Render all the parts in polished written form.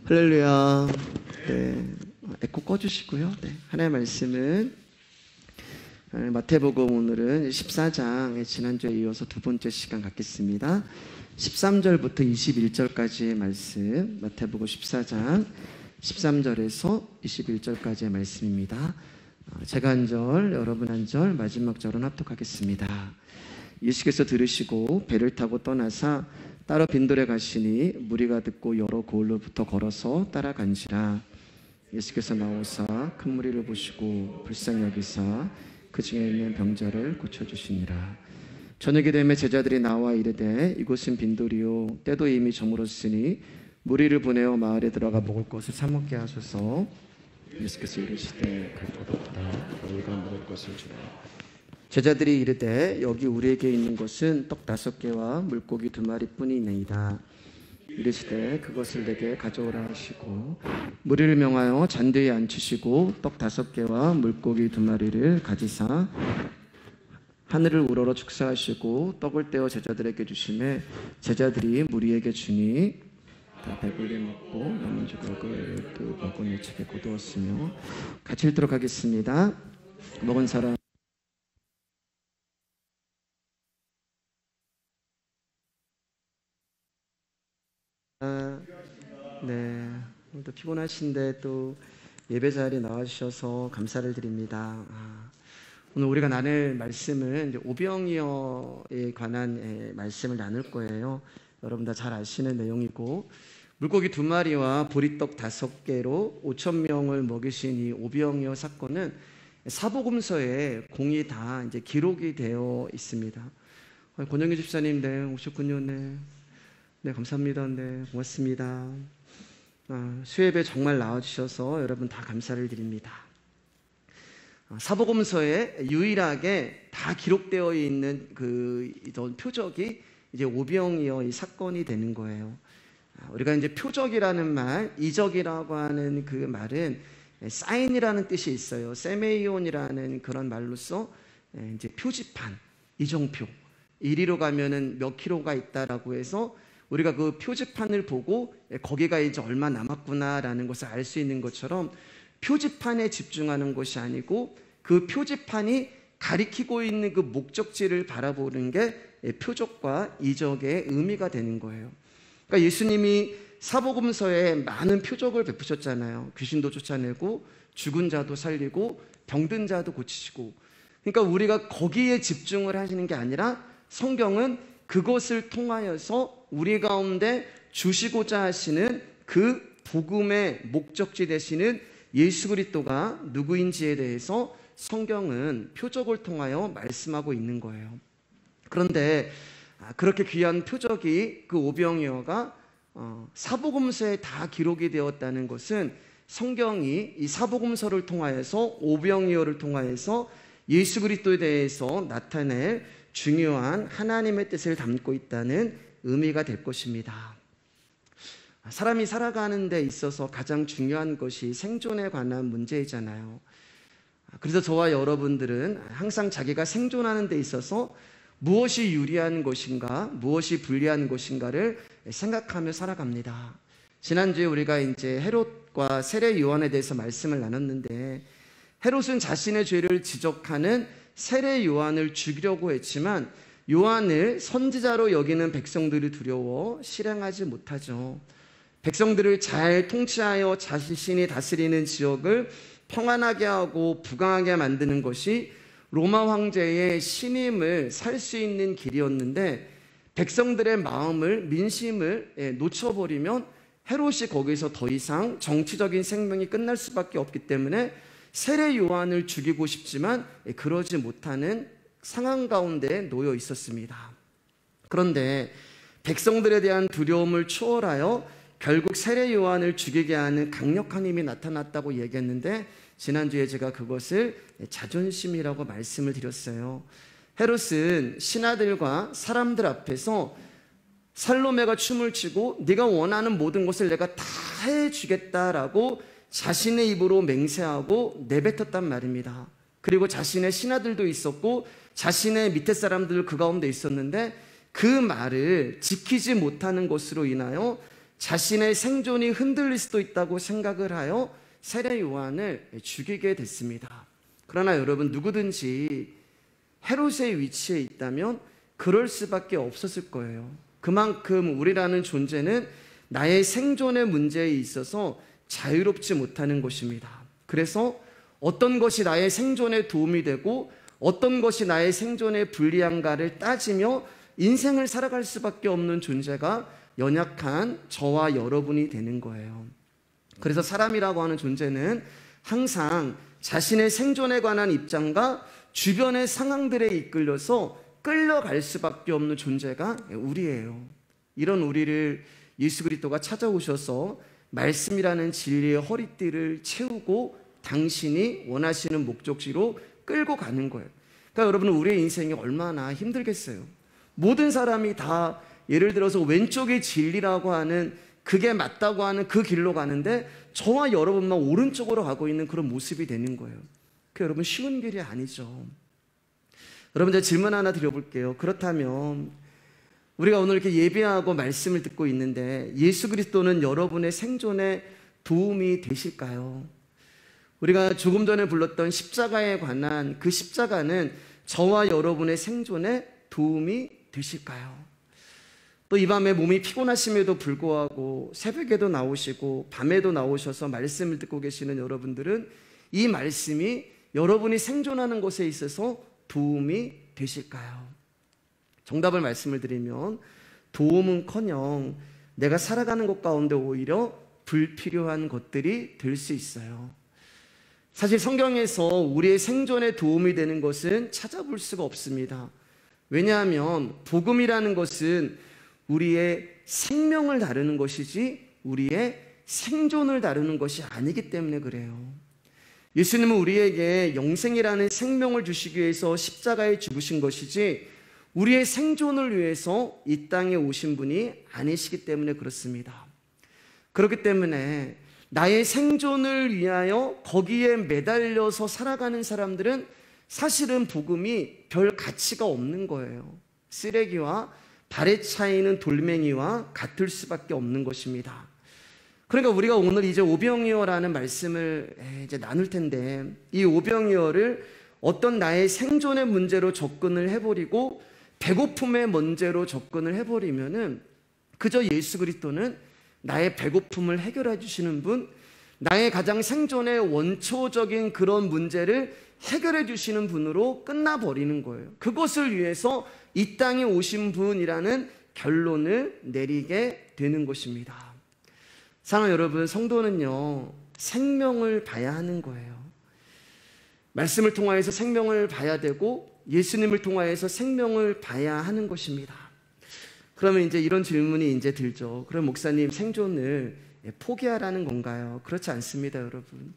할렐루야. 네, 에코 꺼주시고요. 네, 하나님의 말씀은 마태복음 오늘은 14장, 지난주에 이어서 두 번째 시간 갖겠습니다. 13절부터 21절까지의 말씀, 마태복음 14장 13절에서 21절까지의 말씀입니다. 제가 한 절, 여러분 한 절, 마지막 절은 합독하겠습니다. 예수께서 들으시고 배를 타고 떠나사 따로 빈돌에 가시니 무리가 듣고 여러 고을로부터 걸어서 따라간지라. 예수께서 나오사 큰 무리를 보시고 불쌍히 여기사 그 중에 있는 병자를 고쳐주시니라. 저녁이 되매 제자들이 나와 이르되 이곳은 빈돌이요 때도 이미 저물었으니 무리를 보내어 마을에 들어가 먹을 것을 사 먹게 하소서. 예수께서 이르시되 그것보다 우리가 먹을 것을 주라. 제자들이 이르되 여기 우리에게 있는 것은 떡 5개와 물고기 2마리뿐이니이다. 이르시되 그것을 내게 가져오라 하시고 무리를 명하여 잔디에 앉히시고 떡 5개와 물고기 2마리를 가지사 하늘을 우러러 축사하시고 떡을 떼어 제자들에게 주시매 제자들이 무리에게 주니 다 배불리 먹고 남은 조각을 또 바구니에 채게 거두었으며. 같이 읽도록 하겠습니다. 먹은 사람 네, 오늘도 피곤하신데 또 예배 자리에 나와주셔서 감사를 드립니다. 오늘 우리가 나눌 말씀은 이제 오병이어에 관한 말씀을 나눌 거예요. 여러분 다 잘 아시는 내용이고, 물고기 2마리와 보리떡 5개로 5,000명을 먹이신 이 오병이어 사건은 사복음서에 공이 다 이제 기록이 되어 있습니다. 권영기 집사님, 네, 오셨군요. 네, 감사합니다. 네, 고맙습니다. 수협에 정말 나와주셔서 여러분 다 감사를 드립니다. 사복음서에 유일하게 다 기록되어 있는 그 표적이 이제 오병이어 이 사건이 되는 거예요. 우리가 이제 표적이라는 말, 이적이라고 하는 그 말은 사인이라는 뜻이 있어요. 세메이온이라는 그런 말로써 이제 표지판, 이정표. 이리로 가면은 몇 킬로가 있다라고 해서 우리가 그 표지판을 보고 거기가 이제 얼마 남았구나라는 것을 알 수 있는 것처럼 표지판에 집중하는 것이 아니고 그 표지판이 가리키고 있는 그 목적지를 바라보는 게 표적과 이적의 의미가 되는 거예요. 그러니까 예수님이 사복음서에 많은 표적을 베푸셨잖아요. 귀신도 쫓아내고 죽은 자도 살리고 병든 자도 고치시고. 그러니까 우리가 거기에 집중을 하시는 게 아니라 성경은 그것을 통하여서 우리 가운데 주시고자 하시는 그 복음의 목적지 되시는 예수 그리스도가 누구인지에 대해서 성경은 표적을 통하여 말씀하고 있는 거예요. 그런데 그렇게 귀한 표적이 그 오병이어가 사복음서에 다 기록이 되었다는 것은 성경이 이 사복음서를 통하여서 오병이어를 통하여서 예수 그리스도에 대해서 나타낼 중요한 하나님의 뜻을 담고 있다는 의미가 될 것입니다. 사람이 살아가는 데 있어서 가장 중요한 것이 생존에 관한 문제이잖아요. 그래서 저와 여러분들은 항상 자기가 생존하는 데 있어서 무엇이 유리한 것인가, 무엇이 불리한 것인가를 생각하며 살아갑니다. 지난주에 우리가 이제 헤롯과 세례 요한에 대해서 말씀을 나눴는데, 헤롯은 자신의 죄를 지적하는 세례 요한을 죽이려고 했지만 요한을 선지자로 여기는 백성들이 두려워 실행하지 못하죠. 백성들을 잘 통치하여 자신이 다스리는 지역을 평안하게 하고 부강하게 만드는 것이 로마 황제의 신임을 살 수 있는 길이었는데, 백성들의 마음을, 민심을 놓쳐버리면 헤롯이 거기서 더 이상 정치적인 생명이 끝날 수밖에 없기 때문에 세례 요한을 죽이고 싶지만 그러지 못하는 상황 가운데 놓여 있었습니다. 그런데 백성들에 대한 두려움을 초월하여 결국 세례 요한을 죽이게 하는 강력한 힘이 나타났다고 얘기했는데, 지난주에 제가 그것을 자존심이라고 말씀을 드렸어요. 헤롯은 신하들과 사람들 앞에서 살로메가 춤을 추고 네가 원하는 모든 것을 내가 다 해주겠다라고 자신의 입으로 맹세하고 내뱉었단 말입니다. 그리고 자신의 신하들도 있었고 자신의 밑에 사람들 그 가운데 있었는데 그 말을 지키지 못하는 것으로 인하여 자신의 생존이 흔들릴 수도 있다고 생각을 하여 세례 요한을 죽이게 됐습니다. 그러나 여러분, 누구든지 헤롯의 위치에 있다면 그럴 수밖에 없었을 거예요. 그만큼 우리라는 존재는 나의 생존의 문제에 있어서 자유롭지 못하는 것입니다. 그래서 어떤 것이 나의 생존에 도움이 되고 어떤 것이 나의 생존에 불리한가를 따지며 인생을 살아갈 수밖에 없는 존재가 연약한 저와 여러분이 되는 거예요. 그래서 사람이라고 하는 존재는 항상 자신의 생존에 관한 입장과 주변의 상황들에 이끌려서 끌려갈 수밖에 없는 존재가 우리예요. 이런 우리를 예수 그리스도가 찾아오셔서 말씀이라는 진리의 허리띠를 채우고 당신이 원하시는 목적지로 끌고 가는 거예요. 그러니까 여러분, 우리의 인생이 얼마나 힘들겠어요. 모든 사람이 다 예를 들어서 왼쪽의 진리라고 하는, 그게 맞다고 하는 그 길로 가는데 저와 여러분만 오른쪽으로 가고 있는 그런 모습이 되는 거예요. 그 여러분, 쉬운 길이 아니죠. 여러분, 제가 질문 하나 드려볼게요. 그렇다면 우리가 오늘 이렇게 예배하고 말씀을 듣고 있는데 예수 그리스도는 여러분의 생존에 도움이 되실까요? 우리가 조금 전에 불렀던 십자가에 관한 그 십자가는 저와 여러분의 생존에 도움이 되실까요? 또 이 밤에 몸이 피곤하심에도 불구하고 새벽에도 나오시고 밤에도 나오셔서 말씀을 듣고 계시는 여러분들은 이 말씀이 여러분이 생존하는 것에 있어서 도움이 되실까요? 정답을 말씀을 드리면 도움은커녕 내가 살아가는 것 가운데 오히려 불필요한 것들이 될 수 있어요. 사실 성경에서 우리의 생존에 도움이 되는 것은 찾아볼 수가 없습니다. 왜냐하면 복음이라는 것은 우리의 생명을 다루는 것이지 우리의 생존을 다루는 것이 아니기 때문에 그래요. 예수님은 우리에게 영생이라는 생명을 주시기 위해서 십자가에 죽으신 것이지 우리의 생존을 위해서 이 땅에 오신 분이 아니시기 때문에 그렇습니다. 그렇기 때문에 나의 생존을 위하여 거기에 매달려서 살아가는 사람들은 사실은 복음이 별 가치가 없는 거예요. 쓰레기와 발에 차이는 돌멩이와 같을 수밖에 없는 것입니다. 그러니까 우리가 오늘 이제 오병이어라는 말씀을 이제 나눌 텐데 이 오병이어를 어떤 나의 생존의 문제로 접근을 해버리고 배고픔의 문제로 접근을 해버리면은 그저 예수 그리스도는 나의 배고픔을 해결해 주시는 분, 나의 가장 생존의 원초적인 그런 문제를 해결해 주시는 분으로 끝나버리는 거예요. 그것을 위해서 이 땅에 오신 분이라는 결론을 내리게 되는 것입니다. 사랑하는 여러분, 성도는요 생명을 봐야 하는 거예요. 말씀을 통하여서 생명을 봐야 되고 예수님을 통하여서 생명을 봐야 하는 것입니다. 그러면 이제 이런 질문이 이제 들죠. 그럼 목사님, 생존을 포기하라는 건가요? 그렇지 않습니다, 여러분.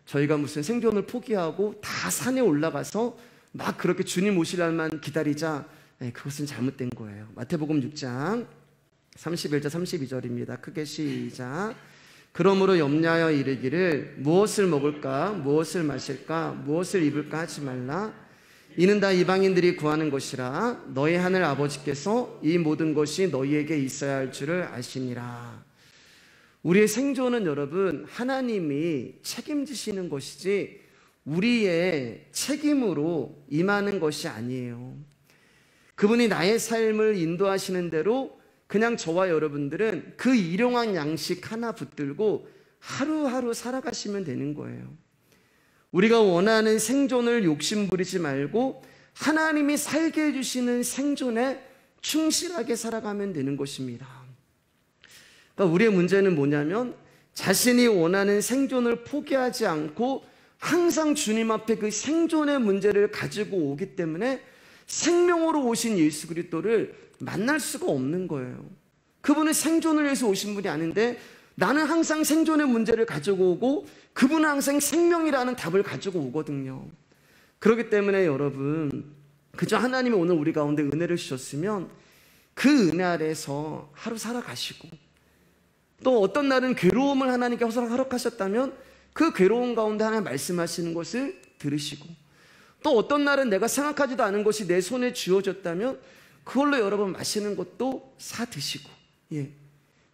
저희가 무슨 생존을 포기하고 다 산에 올라가서 막 그렇게 주님 오실 날만 기다리자, 그것은 잘못된 거예요. 마태복음 6장 31절 32절입니다. 크게 시작. 그러므로 염려하여 이르기를 무엇을 먹을까 무엇을 마실까 무엇을 입을까 하지 말라. 이는 다 이방인들이 구하는 것이라. 너희 하늘 아버지께서 이 모든 것이 너희에게 있어야 할 줄을 아시니라. 우리의 생존은 여러분 하나님이 책임지시는 것이지 우리의 책임으로 임하는 것이 아니에요. 그분이 나의 삶을 인도하시는 대로 그냥 저와 여러분들은 그 일용할 양식 하나 붙들고 하루하루 살아가시면 되는 거예요. 우리가 원하는 생존을 욕심부리지 말고 하나님이 살게 해주시는 생존에 충실하게 살아가면 되는 것입니다. 그러니까 우리의 문제는 뭐냐면 자신이 원하는 생존을 포기하지 않고 항상 주님 앞에 그 생존의 문제를 가지고 오기 때문에 생명으로 오신 예수 그리스도를 만날 수가 없는 거예요. 그분은 생존을 위해서 오신 분이 아닌데 나는 항상 생존의 문제를 가지고 오고 그분은 항상 생명이라는 답을 가지고 오거든요. 그렇기 때문에 여러분, 그저 하나님이 오늘 우리 가운데 은혜를 주셨으면 그 은혜 아래에서 하루 살아가시고, 또 어떤 날은 괴로움을 하나님께 허락하셨다면 그 괴로움 가운데 하나님 말씀하시는 것을 들으시고, 또 어떤 날은 내가 생각하지도 않은 것이 내 손에 쥐어졌다면 그걸로 여러분 마시는 것도 사 드시고,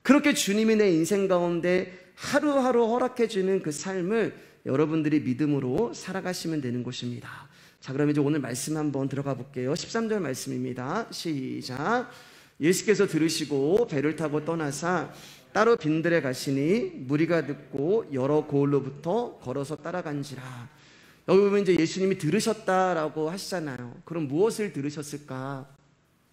그렇게 주님이 내 인생 가운데 하루하루 허락해 주는 그 삶을 여러분들이 믿음으로 살아가시면 되는 것입니다. 자, 그럼 이제 오늘 말씀 한번 들어가 볼게요. 13절 말씀입니다. 시작. 예수께서 들으시고 배를 타고 떠나사 따로 빈들에 가시니 무리가 듣고 여러 고을로부터 걸어서 따라간지라. 여기 보면 이제 예수님이 들으셨다라고 하시잖아요. 그럼 무엇을 들으셨을까?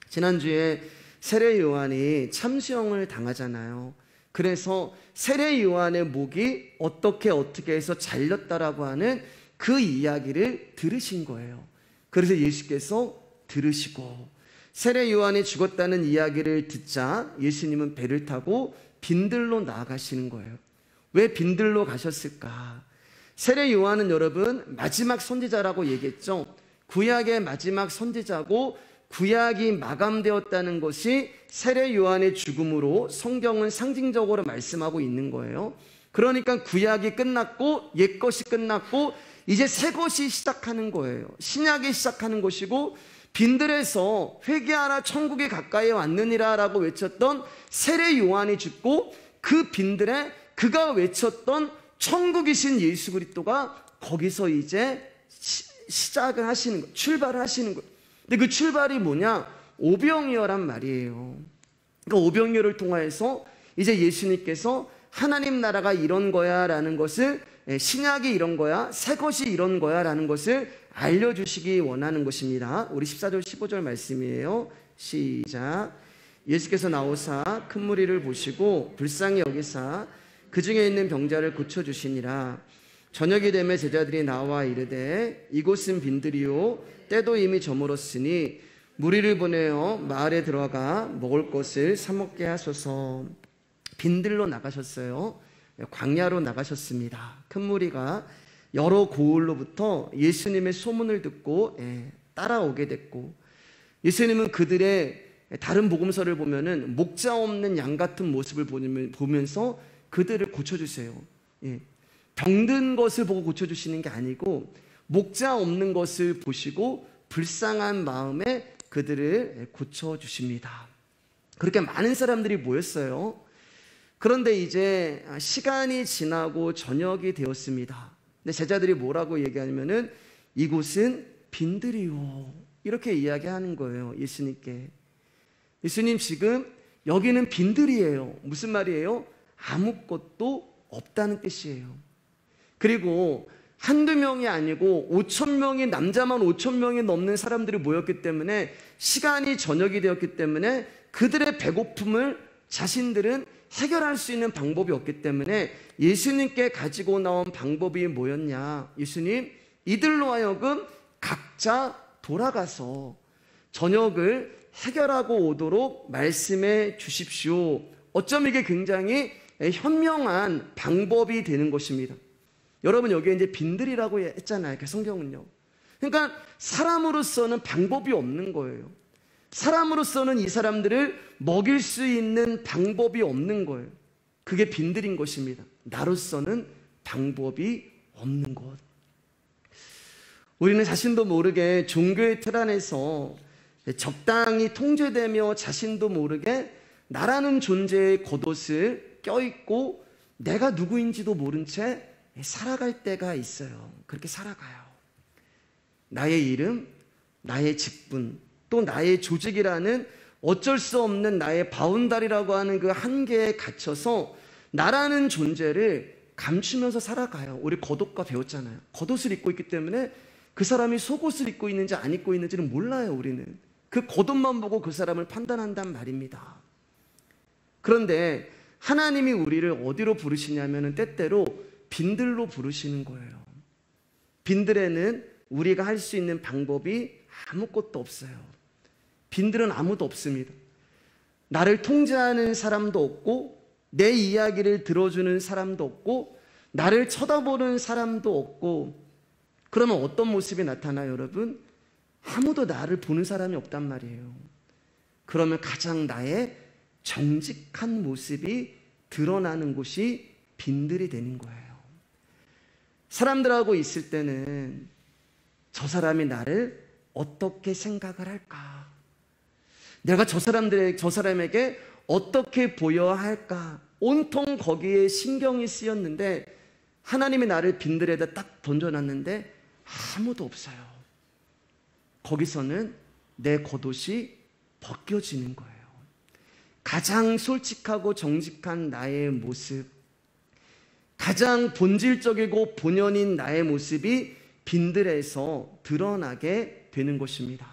지난주에 세례 요한이 참수형을 당하잖아요. 그래서 세례 요한의 목이 어떻게 해서 잘렸다라고 하는 그 이야기를 들으신 거예요. 그래서 예수께서 들으시고 세례 요한이 죽었다는 이야기를 듣자 예수님은 배를 타고 빈들로 나아가시는 거예요. 왜 빈들로 가셨을까? 세례 요한은 여러분 마지막 선지자라고 얘기했죠. 구약의 마지막 선지자고 구약이 마감되었다는 것이 세례 요한의 죽음으로 성경은 상징적으로 말씀하고 있는 거예요. 그러니까 구약이 끝났고 옛것이 끝났고 이제 새것이 시작하는 거예요. 신약이 시작하는 것이고 빈들에서 회개하라 천국이 가까이 왔느니라 라고 외쳤던 세례 요한이 죽고 그 빈들에 그가 외쳤던 천국이신 예수 그리스도가 거기서 이제 시작을 하시는 거예요. 출발을 하시는 거예요. 근데 그 출발이 뭐냐? 오병이어란 말이에요. 그러니까 오병이어를 통해서 이제 예수님께서 하나님 나라가 이런 거야 라는 것을, 신약이 이런 거야, 새 것이 이런 거야 라는 것을 알려주시기 원하는 것입니다. 우리 14절 15절 말씀이에요. 시작. 예수께서 나오사 큰 무리를 보시고 불쌍히 여기사 그 중에 있는 병자를 고쳐주시니라. 저녁이 되매 제자들이 나와 이르되 이곳은 빈들이요 때도 이미 저물었으니 무리를 보내어 마을에 들어가 먹을 것을 사 먹게 하소서. 빈들로 나가셨어요. 광야로 나가셨습니다. 큰 무리가 여러 고을로부터 예수님의 소문을 듣고 따라오게 됐고, 예수님은 그들의 다른 복음서를 보면은 목자 없는 양 같은 모습을 보면서 그들을 고쳐주세요. 병든 것을 보고 고쳐주시는 게 아니고 목자 없는 것을 보시고 불쌍한 마음에 그들을 고쳐주십니다. 그렇게 많은 사람들이 모였어요. 그런데 이제 시간이 지나고 저녁이 되었습니다. 근데 제자들이 뭐라고 얘기하냐면은 이곳은 빈들이요 이렇게 이야기하는 거예요. 예수님께. 예수님 지금 여기는 빈들이에요. 무슨 말이에요? 아무것도 없다는 뜻이에요. 그리고 한두 명이 아니고 5,000명이, 남자만 5,000명이 넘는 사람들이 모였기 때문에 시간이 저녁이 되었기 때문에 그들의 배고픔을 자신들은 해결할 수 있는 방법이 없기 때문에 예수님께 가지고 나온 방법이 뭐였냐? 예수님, 이들로 하여금 각자 돌아가서 저녁을 해결하고 오도록 말씀해 주십시오. 어쩜 이게 굉장히 현명한 방법이 되는 것입니다. 여러분, 여기에 이제 빈들이라고 했잖아요. 그 성경은요. 그러니까 사람으로서는 방법이 없는 거예요. 사람으로서는 이 사람들을 먹일 수 있는 방법이 없는 거예요. 그게 빈들인 것입니다. 나로서는 방법이 없는 것. 우리는 자신도 모르게 종교의 틀 안에서 적당히 통제되며 자신도 모르게 나라는 존재의 겉옷을 껴입고 내가 누구인지도 모른 채 살아갈 때가 있어요. 그렇게 살아가요. 나의 이름, 나의 직분, 또 나의 조직이라는 어쩔 수 없는 나의 바운다리라고 하는 그 한계에 갇혀서 나라는 존재를 감추면서 살아가요. 우리 겉옷과 배웠잖아요. 겉옷을 입고 있기 때문에 그 사람이 속옷을 입고 있는지 안 입고 있는지는 몰라요. 우리는 그 겉옷만 보고 그 사람을 판단한단 말입니다. 그런데 하나님이 우리를 어디로 부르시냐면 때때로 빈들로 부르시는 거예요. 빈들에는 우리가 할 수 있는 방법이 아무것도 없어요. 빈들은 아무도 없습니다. 나를 통제하는 사람도 없고 내 이야기를 들어주는 사람도 없고 나를 쳐다보는 사람도 없고, 그러면 어떤 모습이 나타나요, 여러분? 아무도 나를 보는 사람이 없단 말이에요. 그러면 가장 나의 정직한 모습이 드러나는 곳이 빈들이 되는 거예요. 사람들하고 있을 때는 저 사람이 나를 어떻게 생각을 할까? 내가 저 사람에게 어떻게 보여야 할까? 온통 거기에 신경이 쓰였는데 하나님이 나를 빈들에다 딱 던져놨는데 아무도 없어요. 거기서는 내 겉옷이 벗겨지는 거예요. 가장 솔직하고 정직한 나의 모습, 가장 본질적이고 본연인 나의 모습이 빈들에서 드러나게 되는 것입니다.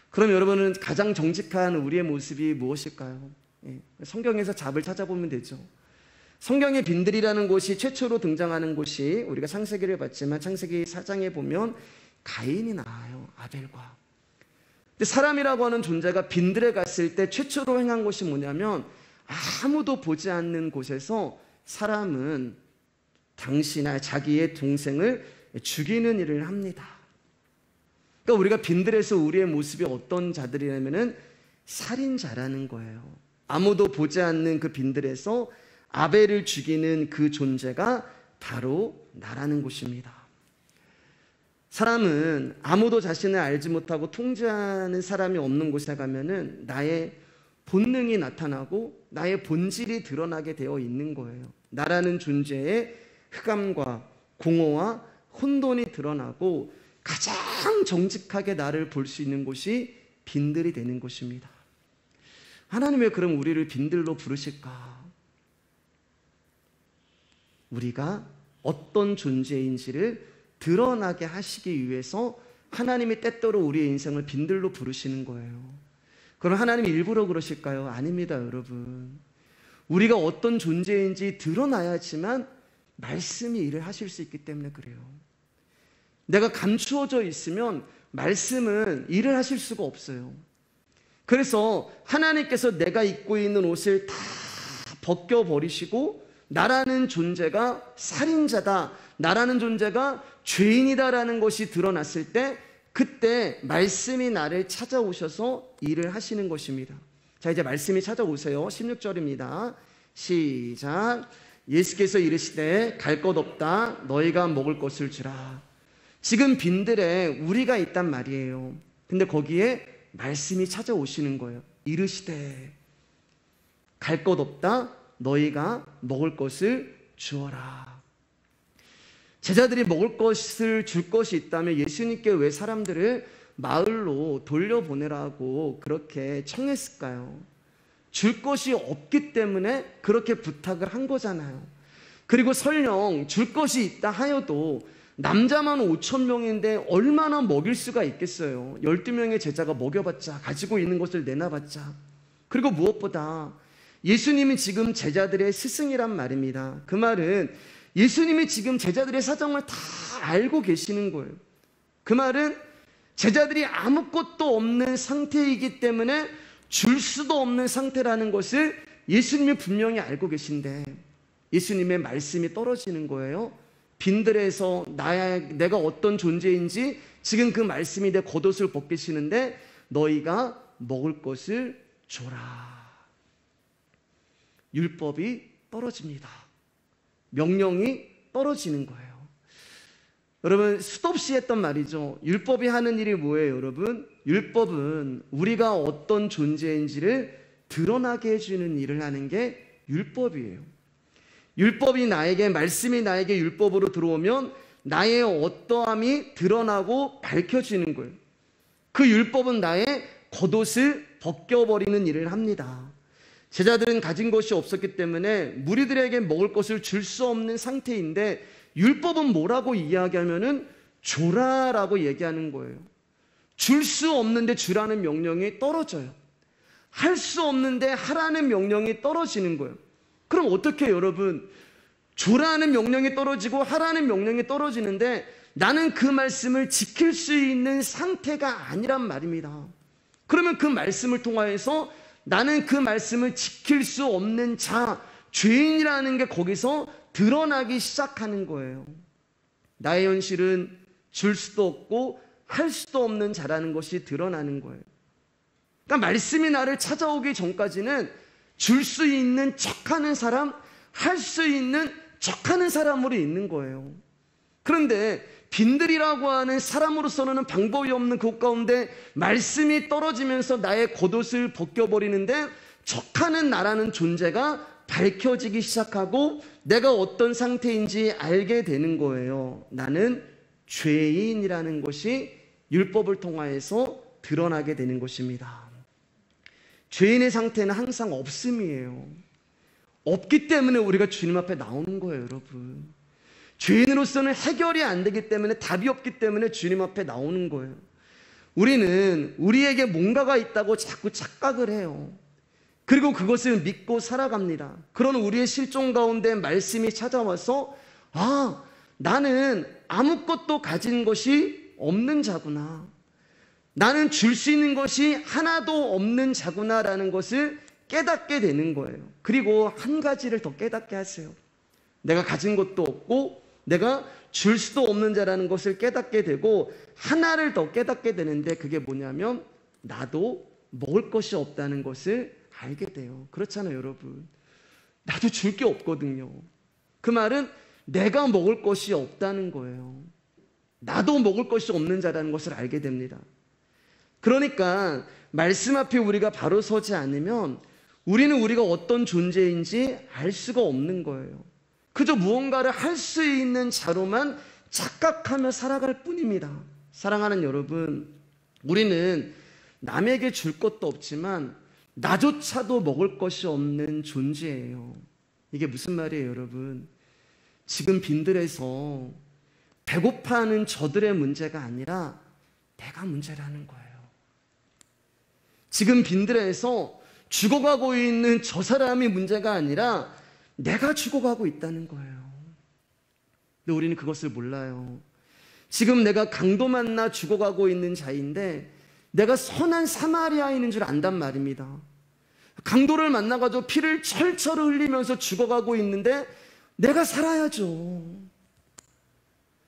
그럼 여러분은 가장 정직한 우리의 모습이 무엇일까요? 성경에서 답을 찾아보면 되죠. 성경의 빈들이라는 곳이 최초로 등장하는 곳이 우리가 창세기를 봤지만 창세기 4장에 보면 가인이 나와요. 아벨과. 근데 사람이라고 하는 존재가 빈들에 갔을 때 최초로 행한 것이 뭐냐면 아무도 보지 않는 곳에서 사람은 당신이나 자기의 동생을 죽이는 일을 합니다. 그러니까 우리가 빈들에서 우리의 모습이 어떤 자들이냐면은 살인자라는 거예요. 아무도 보지 않는 그 빈들에서 아벨을 죽이는 그 존재가 바로 나라는 것입니다. 사람은 아무도 자신을 알지 못하고 통제하는 사람이 없는 곳에 가면은 나의 본능이 나타나고 나의 본질이 드러나게 되어 있는 거예요. 나라는 존재의 흑암과 공허와 혼돈이 드러나고 가장 정직하게 나를 볼 수 있는 곳이 빈들이 되는 것입니다. 하나님 왜 그럼 우리를 빈들로 부르실까? 우리가 어떤 존재인지를 드러나게 하시기 위해서 하나님이 때때로 우리의 인생을 빈들로 부르시는 거예요. 그럼 하나님이 일부러 그러실까요? 아닙니다, 여러분. 우리가 어떤 존재인지 드러나야지만 말씀이 일을 하실 수 있기 때문에 그래요. 내가 감추어져 있으면 말씀은 일을 하실 수가 없어요. 그래서 하나님께서 내가 입고 있는 옷을 다 벗겨버리시고 나라는 존재가 살인자다, 나라는 존재가 죄인이다라는 것이 드러났을 때 그때 말씀이 나를 찾아오셔서 일을 하시는 것입니다. 자, 이제 말씀이 찾아오세요. 16절입니다. 시작. 예수께서 이르시되 갈 것 없다, 너희가 먹을 것을 주라. 지금 빈들에 우리가 있단 말이에요. 근데 거기에 말씀이 찾아오시는 거예요. 이르시되 갈 것 없다, 너희가 먹을 것을 주어라. 제자들이 먹을 것을 줄 것이 있다면 예수님께 왜 사람들을 마을로 돌려보내라고 그렇게 청했을까요? 줄 것이 없기 때문에 그렇게 부탁을 한 거잖아요. 그리고 설령 줄 것이 있다 하여도 남자만 5,000명인데 얼마나 먹일 수가 있겠어요. 12명의 제자가 먹여봤자, 가지고 있는 것을 내놔봤자. 그리고 무엇보다 예수님이 지금 제자들의 스승이란 말입니다. 그 말은 예수님이 지금 제자들의 사정을 다 알고 계시는 거예요. 그 말은 제자들이 아무것도 없는 상태이기 때문에 줄 수도 없는 상태라는 것을 예수님이 분명히 알고 계신데 예수님의 말씀이 떨어지는 거예요. 빈들에서 내가 어떤 존재인지 지금 그 말씀이 내 겉옷을 벗기시는데 너희가 먹을 것을 줘라. 율법이 떨어집니다. 명령이 떨어지는 거예요. 여러분, 수도 없이 했던 말이죠. 율법이 하는 일이 뭐예요, 여러분? 율법은 우리가 어떤 존재인지를 드러나게 해주는 일을 하는 게 율법이에요. 율법이 나에게, 말씀이 나에게 율법으로 들어오면 나의 어떠함이 드러나고 밝혀지는 거예요. 그 율법은 나의 겉옷을 벗겨버리는 일을 합니다. 제자들은 가진 것이 없었기 때문에 무리들에게 먹을 것을 줄 수 없는 상태인데 율법은 뭐라고 이야기하면은 줘라라고 얘기하는 거예요. 줄 수 없는데 주라는 명령이 떨어져요. 할 수 없는데 하라는 명령이 떨어지는 거예요. 그럼 어떻게 여러분, 줘라는 명령이 떨어지고 하라는 명령이 떨어지는데 나는 그 말씀을 지킬 수 있는 상태가 아니란 말입니다. 그러면 그 말씀을 통하여서 나는 그 말씀을 지킬 수 없는 자, 죄인이라는 게 거기서 드러나기 시작하는 거예요. 나의 현실은 줄 수도 없고 할 수도 없는 자라는 것이 드러나는 거예요. 그러니까 말씀이 나를 찾아오기 전까지는 줄 수 있는 척하는 사람, 할 수 있는 척하는 사람으로 있는 거예요. 그런데 빈들이라고 하는 사람으로서는 방법이 없는 그 가운데 말씀이 떨어지면서 나의 겉옷을 벗겨버리는데 척하는 나라는 존재가 밝혀지기 시작하고 내가 어떤 상태인지 알게 되는 거예요. 나는 죄인이라는 것이 율법을 통하여서 드러나게 되는 것입니다. 죄인의 상태는 항상 없음이에요. 없기 때문에 우리가 주님 앞에 나오는 거예요, 여러분. 죄인으로서는 해결이 안 되기 때문에, 답이 없기 때문에 주님 앞에 나오는 거예요. 우리는 우리에게 뭔가가 있다고 자꾸 착각을 해요. 그리고 그것을 믿고 살아갑니다. 그런 우리의 실종 가운데 말씀이 찾아와서, 아, 나는 아무것도 가진 것이 없는 자구나. 나는 줄 수 있는 것이 하나도 없는 자구나라는 것을 깨닫게 되는 거예요. 그리고 한 가지를 더 깨닫게 하세요. 내가 가진 것도 없고 내가 줄 수도 없는 자라는 것을 깨닫게 되고, 하나를 더 깨닫게 되는데, 그게 뭐냐면 나도 먹을 것이 없다는 것을 알게 돼요. 그렇잖아요, 여러분. 나도 줄 게 없거든요. 그 말은 내가 먹을 것이 없다는 거예요. 나도 먹을 것이 없는 자라는 것을 알게 됩니다. 그러니까 말씀 앞에 우리가 바로 서지 않으면 우리는 우리가 어떤 존재인지 알 수가 없는 거예요. 그저 무언가를 할 수 있는 자로만 착각하며 살아갈 뿐입니다. 사랑하는 여러분, 우리는 남에게 줄 것도 없지만 나조차도 먹을 것이 없는 존재예요. 이게 무슨 말이에요, 여러분? 지금 빈들에서 배고파하는 저들의 문제가 아니라 내가 문제라는 거예요. 지금 빈들에서 죽어가고 있는 저 사람이 문제가 아니라 내가 죽어가고 있다는 거예요. 근데 우리는 그것을 몰라요. 지금 내가 강도 만나 죽어가고 있는 자인데 내가 선한 사마리아인인 줄 안단 말입니다. 강도를 만나가지고 피를 철철 흘리면서 죽어가고 있는데 내가 살아야죠.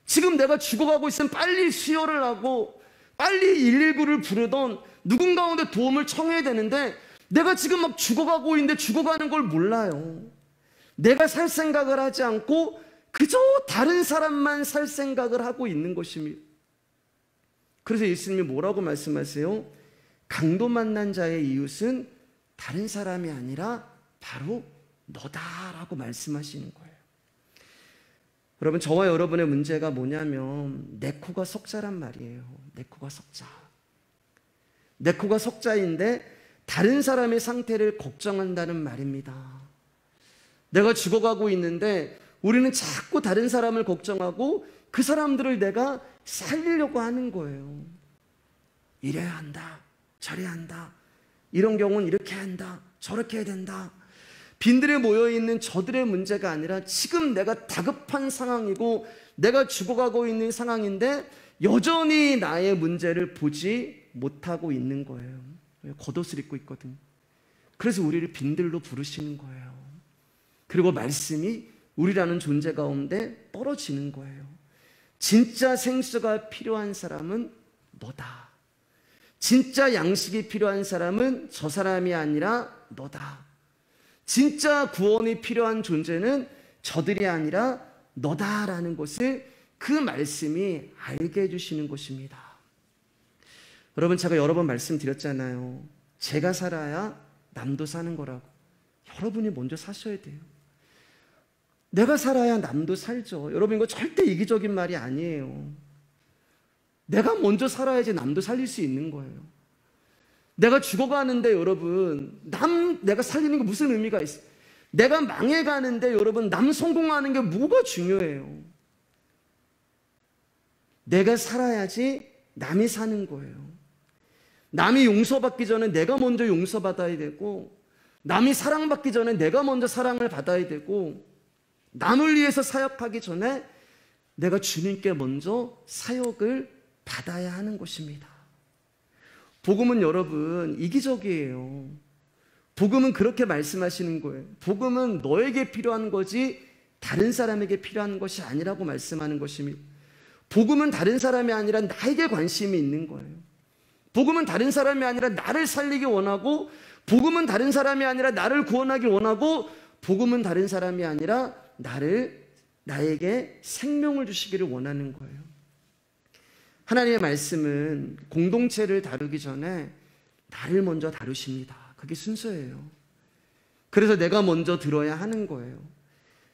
지금 내가 죽어가고 있으면 빨리 수혈을 하고 빨리 119를 부르던 누군가 가운데 도움을 청해야 되는데, 내가 지금 막 죽어가고 있는데 죽어가는 걸 몰라요. 내가 살 생각을 하지 않고 그저 다른 사람만 살 생각을 하고 있는 것입니다. 그래서 예수님이 뭐라고 말씀하세요? 강도 만난 자의 이웃은 다른 사람이 아니라 바로 너다라고 말씀하시는 거예요. 여러분, 저와 여러분의 문제가 뭐냐면 내 코가 석자란 말이에요. 내 코가 석자. 내 코가 석자인데 다른 사람의 상태를 걱정한다는 말입니다. 내가 죽어가고 있는데 우리는 자꾸 다른 사람을 걱정하고 그 사람들을 내가 살리려고 하는 거예요. 이래야 한다, 저래야 한다, 이런 경우는 이렇게 한다, 저렇게 해야 된다. 빈들에 모여있는 저들의 문제가 아니라 지금 내가 다급한 상황이고 내가 죽어가고 있는 상황인데 여전히 나의 문제를 보지 못하고 있는 거예요. 겉옷을 입고 있거든요. 그래서 우리를 빈들로 부르시는 거예요. 그리고 말씀이 우리라는 존재 가운데 떨어지는 거예요. 진짜 생수가 필요한 사람은 너다. 진짜 양식이 필요한 사람은 저 사람이 아니라 너다. 진짜 구원이 필요한 존재는 저들이 아니라 너다라는 것을 그 말씀이 알게 해주시는 것입니다. 여러분, 제가 여러 번 말씀드렸잖아요. 제가 살아야 남도 사는 거라고. 여러분이 먼저 사셔야 돼요. 내가 살아야 남도 살죠. 여러분, 이거 절대 이기적인 말이 아니에요. 내가 먼저 살아야지 남도 살릴 수 있는 거예요. 내가 죽어가는데 여러분, 내가 살리는 게 무슨 의미가 있어요? 내가 망해가는데 여러분, 남 성공하는 게 뭐가 중요해요? 내가 살아야지 남이 사는 거예요. 남이 용서받기 전에 내가 먼저 용서받아야 되고, 남이 사랑받기 전에 내가 먼저 사랑을 받아야 되고, 남을 위해서 사역하기 전에 내가 주님께 먼저 사역을 받아야 하는 것입니다. 복음은 여러분 이기적이에요. 복음은 그렇게 말씀하시는 거예요. 복음은 너에게 필요한 거지 다른 사람에게 필요한 것이 아니라고 말씀하는 것입니다. 복음은 다른 사람이 아니라 나에게 관심이 있는 거예요. 복음은 다른 사람이 아니라 나를 살리기 원하고, 복음은 다른 사람이 아니라 나를 구원하기 원하고, 복음은 다른 사람이 아니라 나에게 생명을 주시기를 원하는 거예요. 하나님의 말씀은 공동체를 다루기 전에 나를 먼저 다루십니다. 그게 순서예요. 그래서 내가 먼저 들어야 하는 거예요.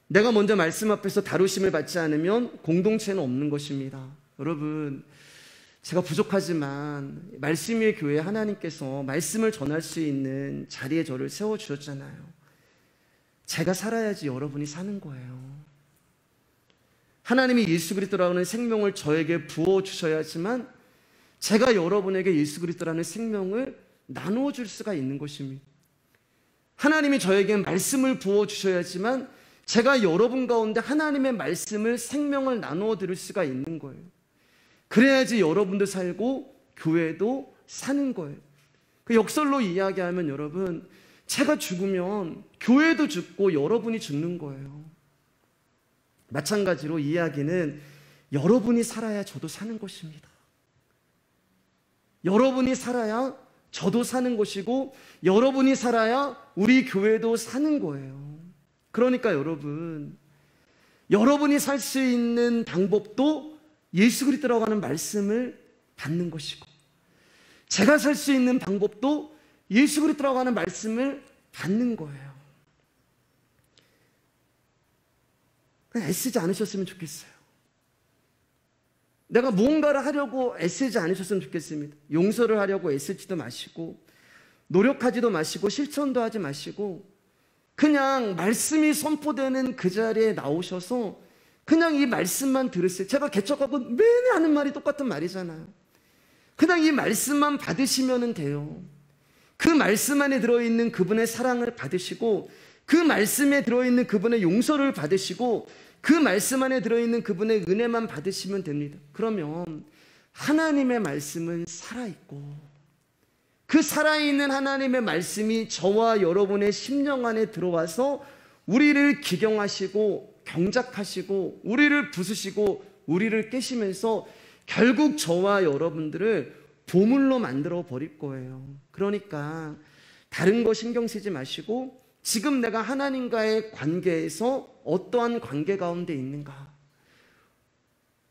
내가 먼저 말씀 앞에서 다루심을 받지 않으면 공동체는 없는 것입니다. 여러분, 제가 부족하지만 말씀 위의 교회 하나님께서 말씀을 전할 수 있는 자리에 저를 세워주셨잖아요. 제가 살아야지 여러분이 사는 거예요. 하나님이 예수 그리스도라는 생명을 저에게 부어주셔야지만 제가 여러분에게 예수 그리스도라는 생명을 나누어 줄 수가 있는 것입니다. 하나님이 저에게 말씀을 부어주셔야지만 제가 여러분 가운데 하나님의 말씀을, 생명을 나누어 드릴 수가 있는 거예요. 그래야지 여러분도 살고 교회도 사는 거예요. 그 역설로 이야기하면 여러분, 제가 죽으면 교회도 죽고 여러분이 죽는 거예요. 마찬가지로 이야기는 여러분이 살아야 저도 사는 것입니다. 여러분이 살아야 저도 사는 것이고 여러분이 살아야 우리 교회도 사는 거예요. 그러니까 여러분, 여러분이 살 수 있는 방법도 예수 그리스도라고 하는 말씀을 받는 것이고, 제가 살 수 있는 방법도 예수 그리스도라고 하는 말씀을 받는 거예요. 그냥 애쓰지 않으셨으면 좋겠어요. 내가 무언가를 하려고 애쓰지 않으셨으면 좋겠습니다. 용서를 하려고 애쓰지도 마시고, 노력하지도 마시고, 실천도 하지 마시고, 그냥 말씀이 선포되는 그 자리에 나오셔서 그냥 이 말씀만 들으세요. 제가 개척하고 매일 하는 말이 똑같은 말이잖아요. 그냥 이 말씀만 받으시면 돼요. 그 말씀 안에 들어있는 그분의 사랑을 받으시고, 그 말씀에 들어있는 그분의 용서를 받으시고, 그 말씀 안에 들어있는 그분의 은혜만 받으시면 됩니다. 그러면 하나님의 말씀은 살아있고, 그 살아있는 하나님의 말씀이 저와 여러분의 심령 안에 들어와서 우리를 기경하시고 경작하시고 우리를 부수시고 우리를 깨시면서 결국 저와 여러분들을 보물로 만들어 버릴 거예요. 그러니까 다른 거 신경 쓰지 마시고 지금 내가 하나님과의 관계에서 어떠한 관계 가운데 있는가,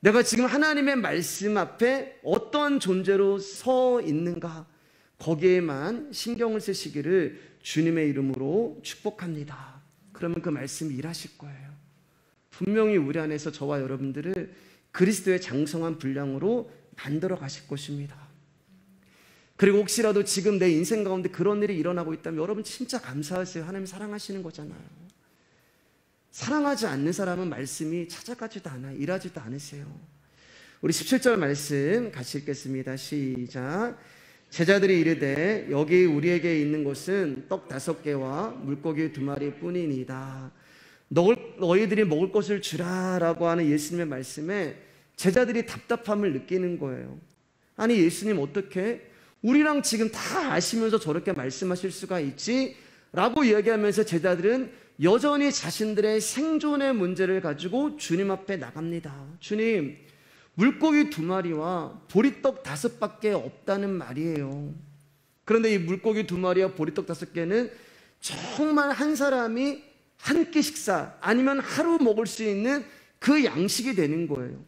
내가 지금 하나님의 말씀 앞에 어떠한 존재로 서 있는가, 거기에만 신경을 쓰시기를 주님의 이름으로 축복합니다. 그러면 그 말씀이 일하실 거예요. 분명히 우리 안에서 저와 여러분들을 그리스도의 장성한 분량으로 만들어 가실 것입니다. 그리고 혹시라도 지금 내 인생 가운데 그런 일이 일어나고 있다면 여러분 진짜 감사하세요. 하나님 사랑하시는 거잖아요. 사랑하지 않는 사람은 말씀이 찾아가지도 않아요. 일하지도 않으세요. 우리 17절 말씀 같이 읽겠습니다. 시작. 제자들이 이르되 여기 우리에게 있는 것은 떡 5개와 물고기 2마리 뿐이니이다. 너희들이 먹을 것을 주라 라고 하는 예수님의 말씀에 제자들이 답답함을 느끼는 거예요. 아니 예수님 어떻게 우리랑 지금 다 아시면서 저렇게 말씀하실 수가 있지? 라고 이야기하면서 제자들은 여전히 자신들의 생존의 문제를 가지고 주님 앞에 나갑니다. 주님, 물고기 2마리와 보리떡 5밖에 없다는 말이에요. 그런데 이 물고기 2마리와 보리떡 5개는 정말 한 사람이 한 끼 식사 아니면 하루 먹을 수 있는 그 양식이 되는 거예요.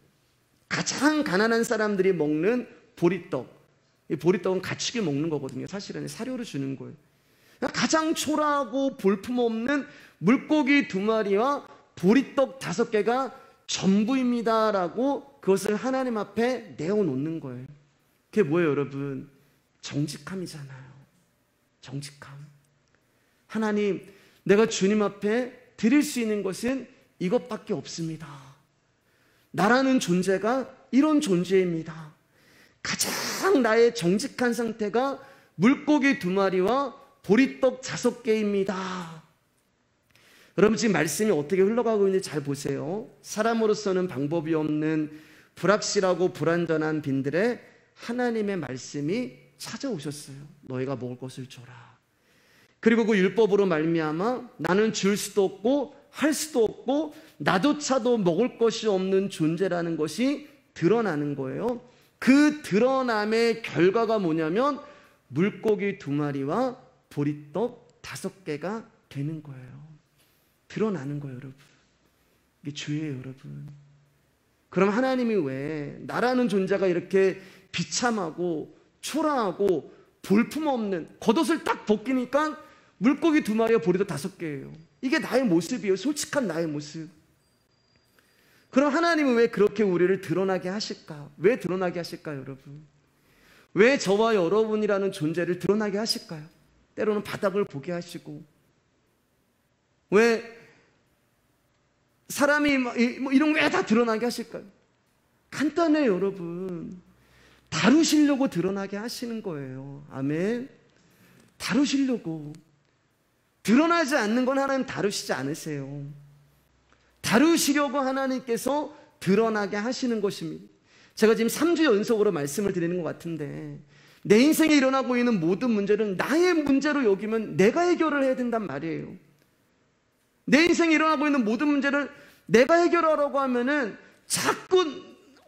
가장 가난한 사람들이 먹는 보리떡, 이 보리떡은 가축이 먹는 거거든요. 사실은 사료로 주는 거예요. 가장 초라하고 볼품없는 물고기 2마리와 보리떡 5개가 전부입니다라고 그것을 하나님 앞에 내어놓는 거예요. 그게 뭐예요, 여러분? 정직함이잖아요. 정직함. 하나님, 내가 주님 앞에 드릴 수 있는 것은 이것밖에 없습니다. 나라는 존재가 이런 존재입니다. 가장 나의 정직한 상태가 물고기 2마리와 보리떡 5개입니다. 여러분 지금 말씀이 어떻게 흘러가고 있는지 잘 보세요. 사람으로서는 방법이 없는 불확실하고 불완전한 빈들에 하나님의 말씀이 찾아오셨어요. 너희가 먹을 것을 줘라. 그리고 그 율법으로 말미암아 나는 줄 수도 없고 할 수도 없고 나조차도 먹을 것이 없는 존재라는 것이 드러나는 거예요. 그 드러남의 결과가 뭐냐면 물고기 2마리와 보리떡 5개가 되는 거예요. 드러나는 거예요, 여러분. 이게 주예요, 여러분. 그럼 하나님이 왜 나라는 존재가 이렇게 비참하고 초라하고 볼품없는, 겉옷을 딱 벗기니까 물고기 2마리와 보리떡 5개예요. 이게 나의 모습이에요. 솔직한 나의 모습. 그럼 하나님은 왜 그렇게 우리를 드러나게 하실까? 왜 드러나게 하실까요, 여러분? 왜 저와 여러분이라는 존재를 드러나게 하실까요? 때로는 바닥을 보게 하시고, 왜 사람이 뭐 이런 거 왜 다 드러나게 하실까요? 간단해요, 여러분. 다루시려고 드러나게 하시는 거예요. 아멘. 다루시려고. 드러나지 않는 건 하나님 다루시지 않으세요. 다루시려고 하나님께서 드러나게 하시는 것입니다. 제가 지금 3주 연속으로 말씀을 드리는 것 같은데, 내 인생에 일어나고 있는 모든 문제는 나의 문제로 여기면 내가 해결을 해야 된단 말이에요. 내 인생에 일어나고 있는 모든 문제를 내가 해결하라고 하면은 자꾸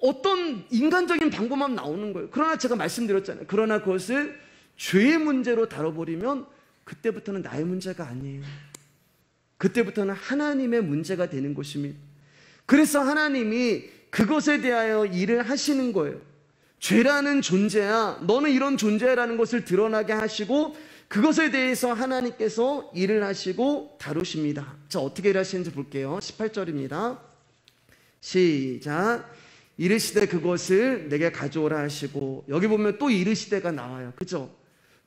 어떤 인간적인 방법만 나오는 거예요. 그러나 제가 말씀드렸잖아요. 그러나 그것을 죄의 문제로 다뤄버리면 그때부터는 나의 문제가 아니에요. 그때부터는 하나님의 문제가 되는 것입니다. 그래서 하나님이 그것에 대하여 일을 하시는 거예요. 죄라는 존재야, 너는 이런 존재라는 것을 드러나게 하시고, 그것에 대해서 하나님께서 일을 하시고 다루십니다. 자, 어떻게 일하시는지 볼게요. 18절입니다. 시작. 이르시되 그것을 내게 가져오라 하시고, 여기 보면 또 이르시되가 나와요. 그죠?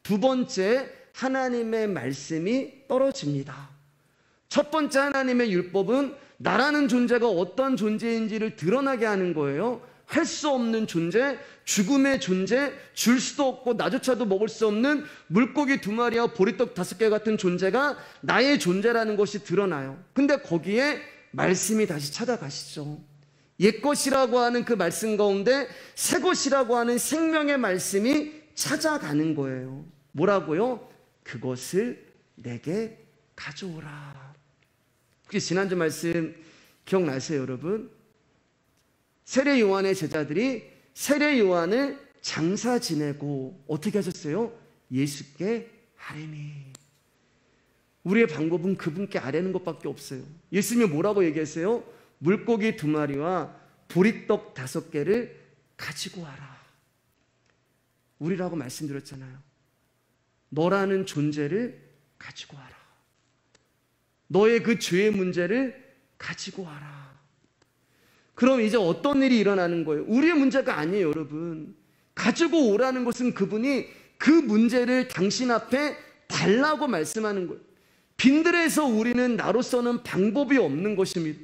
두 번째, 하나님의 말씀이 떨어집니다. 첫 번째 하나님의 율법은 나라는 존재가 어떤 존재인지를 드러나게 하는 거예요. 할 수 없는 존재, 죽음의 존재, 줄 수도 없고 나조차도 먹을 수 없는 물고기 2마리와 보리떡 5개 같은 존재가 나의 존재라는 것이 드러나요. 근데 거기에 말씀이 다시 찾아가시죠. 옛것이라고 하는 그 말씀 가운데 새것이라고 하는 생명의 말씀이 찾아가는 거예요. 뭐라고요? 그것을 내게 가져오라. 혹시 지난주 말씀 기억나세요, 여러분? 세례 요한의 제자들이 세례 요한을 장사 지내고 어떻게 하셨어요? 예수께 아뢰니. 우리의 방법은 그분께 아뢰는 것밖에 없어요. 예수님이 뭐라고 얘기했어요? 물고기 2마리와 보리떡 5개를 가지고 와라. 우리라고 말씀드렸잖아요. 너라는 존재를 가지고 와라. 너의 그 죄의 문제를 가지고 와라. 그럼 이제 어떤 일이 일어나는 거예요? 우리의 문제가 아니에요, 여러분. 가지고 오라는 것은 그분이 그 문제를 당신 앞에 달라고 말씀하는 거예요. 빈들에서 우리는 나로서는 방법이 없는 것입니다.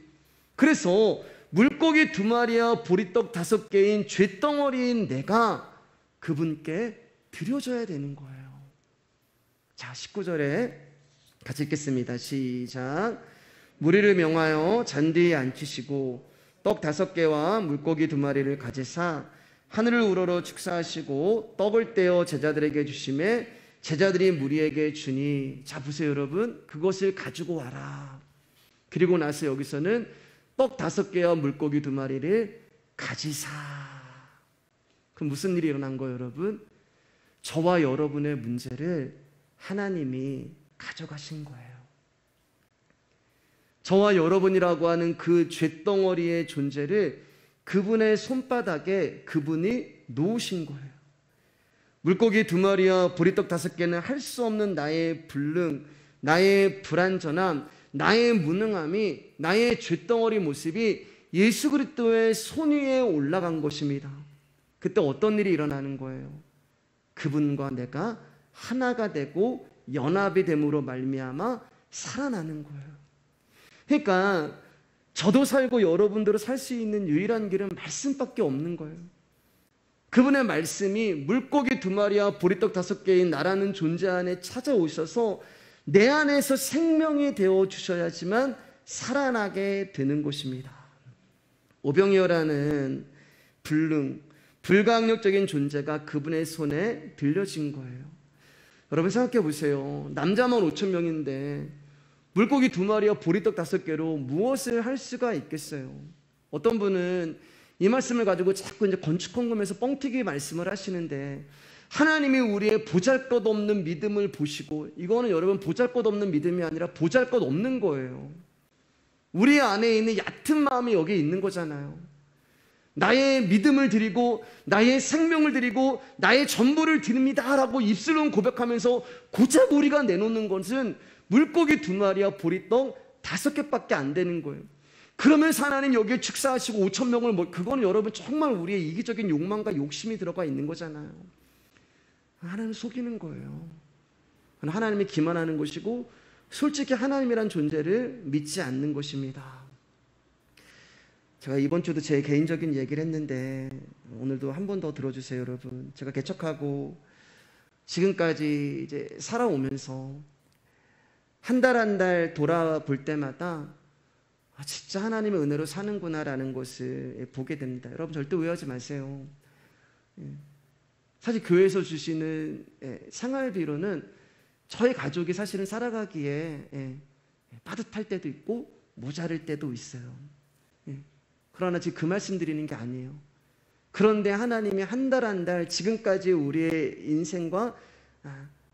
그래서 물고기 2마리와 보리떡 5개인 쇳덩어리인 내가 그분께 드려줘야 되는 거예요. 자, 19절에 같이 읽겠습니다. 시작. 무리를 명하여 잔디에 앉히시고 떡 5개와 물고기 2마리를 가지사 하늘을 우러러 축사하시고 떡을 떼어 제자들에게 주시매 제자들이 무리에게 주니. 자, 보세요, 여러분. 그것을 가지고 와라. 그리고 나서 여기서는 떡 5개와 물고기 2마리를 가지사. 그럼 무슨 일이 일어난 거예요, 여러분? 저와 여러분의 문제를 하나님이 가져가신 거예요. 저와 여러분이라고 하는 그 쇳덩어리의 존재를 그분의 손바닥에 그분이 놓으신 거예요. 물고기 2마리와 보리떡 5개는 할 수 없는 나의 불능, 나의 불완전함, 나의 무능함이, 나의 쇳덩어리 모습이 예수 그리스도의 손 위에 올라간 것입니다. 그때 어떤 일이 일어나는 거예요? 그분과 내가 하나가 되고 연합이 됨으로 말미암아 살아나는 거예요. 그러니까 저도 살고 여러분들도 살 수 있는 유일한 길은 말씀밖에 없는 거예요. 그분의 말씀이 물고기 2마리와 보리떡 5개인 나라는 존재 안에 찾아오셔서 내 안에서 생명이 되어 주셔야지만 살아나게 되는 것입니다. 오병이어라는 불가항력적인 존재가 그분의 손에 들려진 거예요. 여러분 생각해 보세요. 남자만 5,000명인데 물고기 2마리와 보리떡 5개로 무엇을 할 수가 있겠어요? 어떤 분은 이 말씀을 가지고 자꾸 이제 건축헌금에서 뻥튀기 말씀을 하시는데, 하나님이 우리의 보잘것없는 믿음을 보시고, 이거는 여러분 보잘것없는 믿음이 아니라 보잘것없는 거예요. 우리 안에 있는 얕은 마음이 여기 있는 거잖아요. 나의 믿음을 드리고 나의 생명을 드리고 나의 전부를 드립니다 라고 입술로 고백하면서 고작 우리가 내놓는 것은 물고기 2마리와 보리떡 5개밖에 안 되는 거예요. 그러면서 하나님 여기에 축사하시고 5,000명을 그거는 여러분 정말 우리의 이기적인 욕망과 욕심이 들어가 있는 거잖아요. 하나님 속이는 거예요. 하나님이 기만하는 것이고 솔직히 하나님이란 존재를 믿지 않는 것입니다. 제가 이번 주도 제 개인적인 얘기를 했는데 오늘도 한 번 더 들어주세요, 여러분. 제가 개척하고 지금까지 이제 살아오면서 한 달 한 달 돌아볼 때마다 진짜 하나님의 은혜로 사는구나라는 것을 보게 됩니다. 여러분 절대 오해하지 마세요. 사실 교회에서 주시는 생활비로는 저희 가족이 사실은 살아가기에 빠듯할 때도 있고 모자랄 때도 있어요. 그러나 지금 그 말씀 드리는 게 아니에요. 그런데 하나님이 한 달 한 달 지금까지 우리의 인생과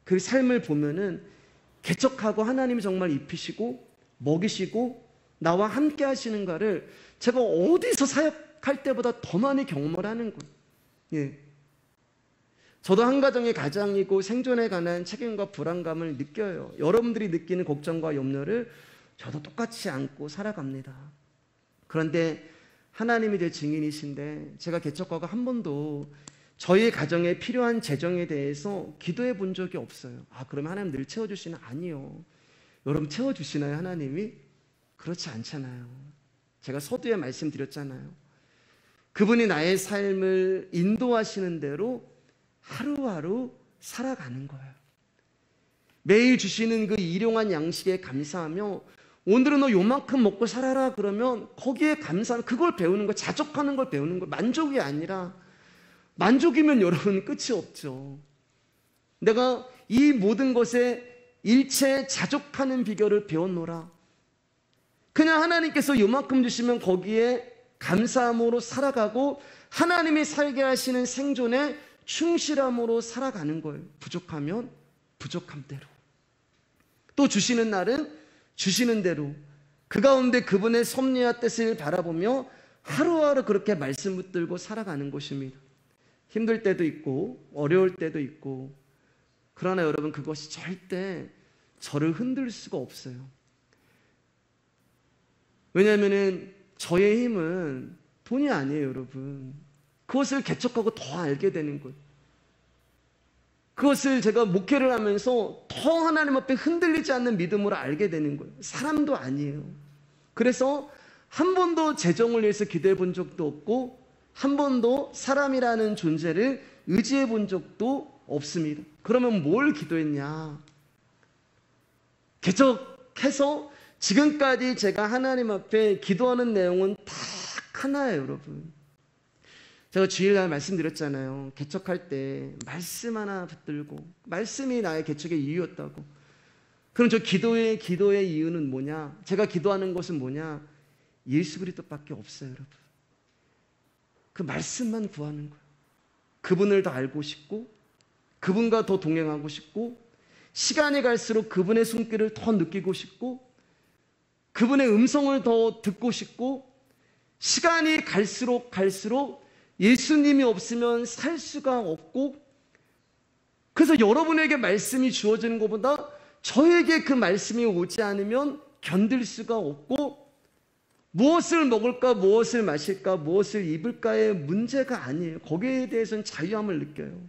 그 삶을 보면은 개척하고 하나님이 정말 입히시고 먹이시고 나와 함께 하시는가를 제가 어디서 사역할 때보다 더 많이 경험을 하는 거예요. 저도 한 가정의 가장이고 생존에 관한 책임과 불안감을 느껴요. 여러분들이 느끼는 걱정과 염려를 저도 똑같이 안고 살아갑니다. 그런데 하나님이 제 증인이신데 제가 개척과가 한 번도 저희 가정에 필요한 재정에 대해서 기도해 본 적이 없어요. 그러면 하나님 늘 채워주시나? 아니요. 여러분 채워주시나요 하나님이? 그렇지 않잖아요. 제가 서두에 말씀드렸잖아요. 그분이 나의 삶을 인도하시는 대로 하루하루 살아가는 거예요. 매일 주시는 그 일용한 양식에 감사하며 오늘은 너 요만큼 먹고 살아라 그러면 거기에 감사하는 그걸 배우는 거, 자족하는 걸 배우는 거. 만족이 아니라 만족이면 여러분 끝이 없죠. 내가 이 모든 것에 일체 자족하는 비결을 배웠노라. 그냥 하나님께서 요만큼 주시면 거기에 감사함으로 살아가고 하나님이 살게 하시는 생존에 충실함으로 살아가는 거예요. 부족하면 부족함대로, 또 주시는 날은 주시는 대로 그 가운데 그분의 섭리와 뜻을 바라보며 하루하루 그렇게 말씀 붙들고 살아가는 것입니다. 힘들 때도 있고 어려울 때도 있고, 그러나 여러분 그것이 절대 저를 흔들 수가 없어요. 왜냐하면 저의 힘은 돈이 아니에요, 여러분. 그것을 개척하고 더 알게 되는 거예요. 그것을 제가 목회를 하면서 더 하나님 앞에 흔들리지 않는 믿음으로 알게 되는 거예요. 사람도 아니에요. 그래서 한 번도 재정을 위해서 기도해 본 적도 없고 한 번도 사람이라는 존재를 의지해 본 적도 없습니다. 그러면 뭘 기도했냐? 개척해서 지금까지 제가 하나님 앞에 기도하는 내용은 딱 하나예요, 여러분. 제가 주일날 말씀드렸잖아요. 개척할 때 말씀 하나 붙들고, 말씀이 나의 개척의 이유였다고. 그럼 저 기도의 이유는 뭐냐? 제가 기도하는 것은 뭐냐? 예수 그리스도밖에 없어요, 여러분. 그 말씀만 구하는 거예요. 그분을 더 알고 싶고 그분과 더 동행하고 싶고 시간이 갈수록 그분의 손길을 더 느끼고 싶고 그분의 음성을 더 듣고 싶고, 시간이 갈수록 예수님이 없으면 살 수가 없고, 그래서 여러분에게 말씀이 주어지는 것보다 저에게 그 말씀이 오지 않으면 견딜 수가 없고, 무엇을 먹을까, 무엇을 마실까, 무엇을 입을까의 문제가 아니에요. 거기에 대해서는 자유함을 느껴요.